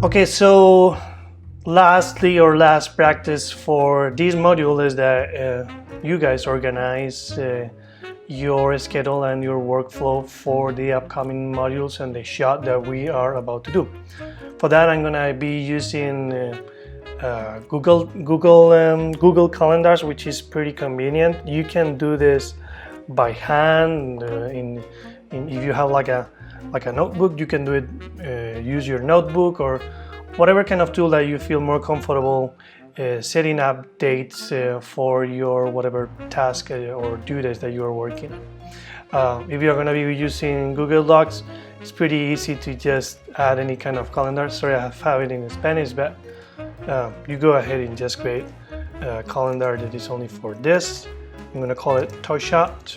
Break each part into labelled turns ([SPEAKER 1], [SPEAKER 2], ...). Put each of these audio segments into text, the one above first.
[SPEAKER 1] Okay, so lastly, or last practice for this module is that you guys organize your schedule and your workflow for the upcoming modules and the shot that we are about to do. For that, I'm gonna be using Google Calendars, which is pretty convenient. You can do this by hand. If you have like a notebook, you can do it. Use your notebook or whatever kind of tool that you feel more comfortable setting up dates for your whatever task or duties that you are working on. If you're going to be using Google Docs, it's pretty easy to just add any kind of calendar. Sorry, I have it in Spanish, but you go ahead and just create a calendar that is only for this. I'm going to call it Toy Shot.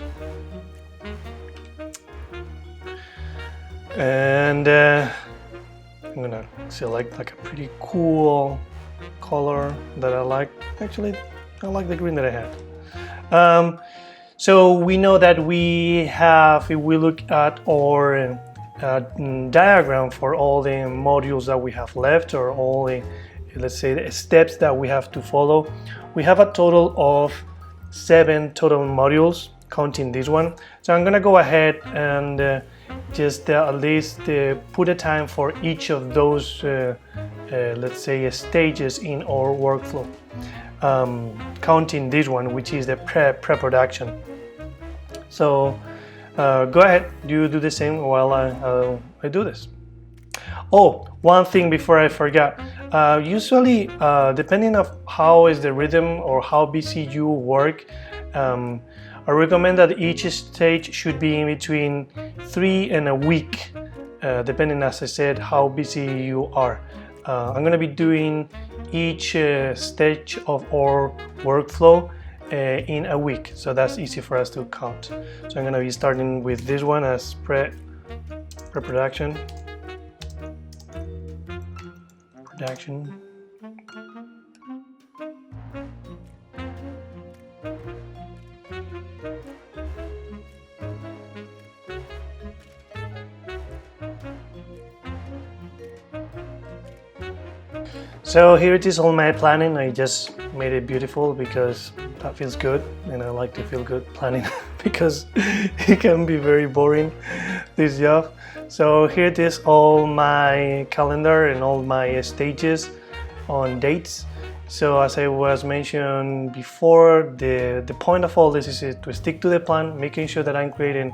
[SPEAKER 1] And I'm gonna select like a pretty cool color that I like. Actually, I like the green that I had. So we know that we have, if we look at our diagram for all the modules that we have left, or all the, let's say, the steps that we have to follow, we have a total of 7 total modules, counting this one. So I'm gonna go ahead and just at least put a time for each of those, let's say, stages in our workflow, counting this one, which is the pre-production. So go ahead, you do the same while I do this. Oh, one thing before I forget. Usually, depending on how is the rhythm or how busy you work, I recommend that each stage should be in between 3 and a week, depending, as I said, how busy you are. I'm going to be doing each stage of our workflow in a week, so that's easy for us to count. So I'm going to be starting with this one as pre-production. Production. So here it is, all my planning. I just made it beautiful because that feels good, and I like to feel good planning because it can be very boring, this job. So here it is, all my calendar and all my stages on dates. So as I was mentioned before, the point of all this is to stick to the plan, making sure that I'm creating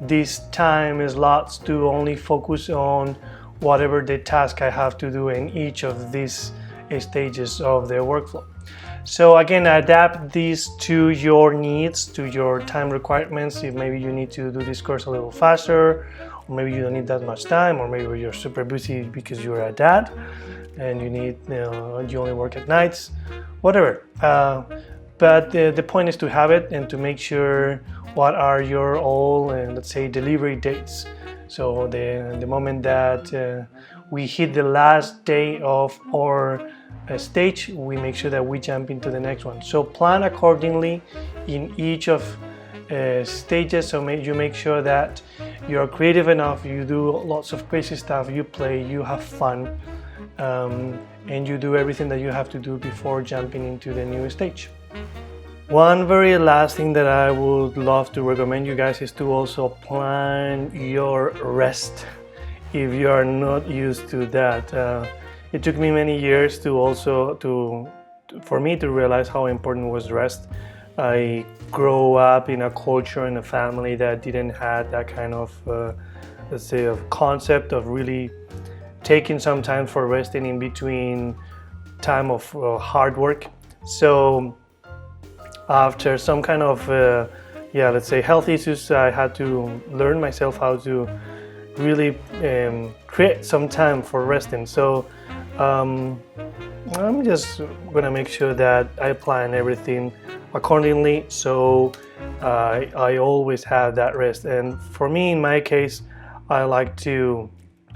[SPEAKER 1] these time slots to only focus on whatever the task I have to do in each of these stages of the workflow. So again, adapt these to your needs, to your time requirements. If maybe you need to do this course a little faster, or maybe you don't need that much time, or maybe you're super busy because you're a dad and you need, you only work at nights, whatever. But the point is to have it and to make sure what are your all, let's say, delivery dates. So the moment that we hit the last day of our stage, we make sure that we jump into the next one. So plan accordingly in each of stages. So you make sure that you are creative enough, you do lots of crazy stuff, you play, you have fun, and you do everything that you have to do before jumping into the new stage. One very last thing that I would love to recommend you guys is to also plan your rest if you are not used to that. It took me many years for me to realize how important was rest. I grew up in a culture and a family that didn't have that kind of, let's say, of concept of really taking some time for resting in between time of hard work. So after some kind of, let's say, health issues, I had to learn myself how to really create some time for resting. So I'm just gonna make sure that I plan everything accordingly, so I always have that rest. And for me, in my case, I like to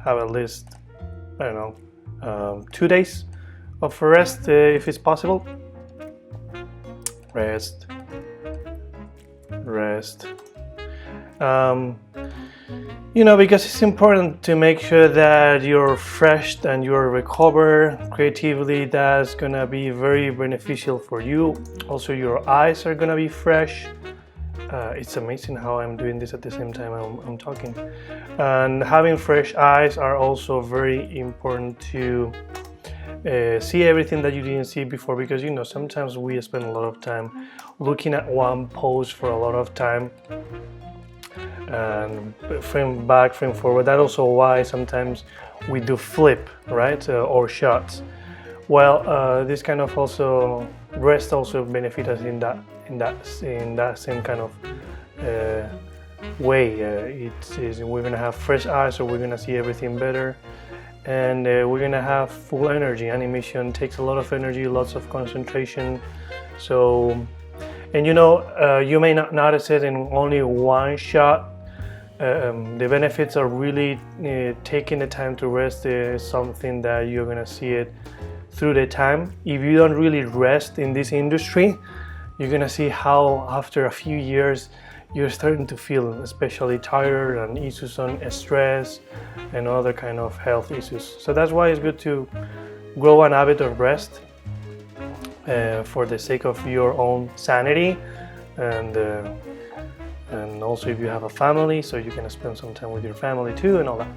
[SPEAKER 1] have at least, I don't know, 2 days of rest if it's possible. Rest. You know, because it's important to make sure that you're fresh and you're recovered creatively. That's gonna be very beneficial for you. Also, your eyes are gonna be fresh. It's amazing how I'm doing this at the same time I'm talking. And having fresh eyes are also very important to see everything that you didn't see before, because you know, sometimes we spend a lot of time looking at one pose for a lot of time, and frame back, frame forward. That's also why sometimes we do flip, right, or shots. Well, this kind of also rest also benefit us in that same kind of way. We're gonna have fresh eyes, so we're gonna see everything better, and we're gonna have full energy. Animation takes a lot of energy, lots of concentration. So, and you know, you may not notice it in only one shot. The benefits are really taking the time to rest is something that you're gonna see it through the time. If you don't really rest in this industry, you're gonna see how after a few years you're starting to feel especially tired and issues on stress and other kind of health issues. So that's why it's good to grow an habit of rest for the sake of your own sanity, and also if you have a family, so you can spend some time with your family too and all that.